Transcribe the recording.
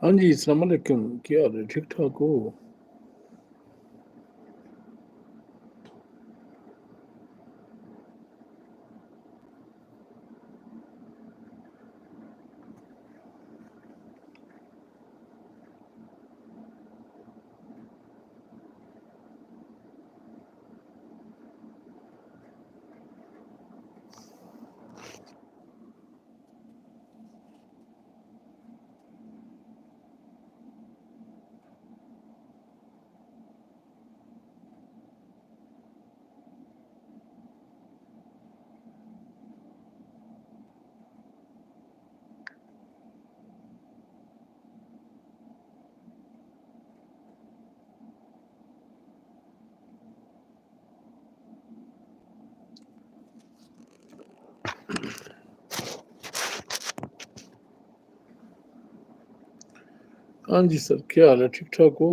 हाँ जी, अस्सलाम वालेकुम, क्या हाल है? ठीक-ठाक हो? हाँ जी सर, क्या हाल है? ठीक-ठाक हो?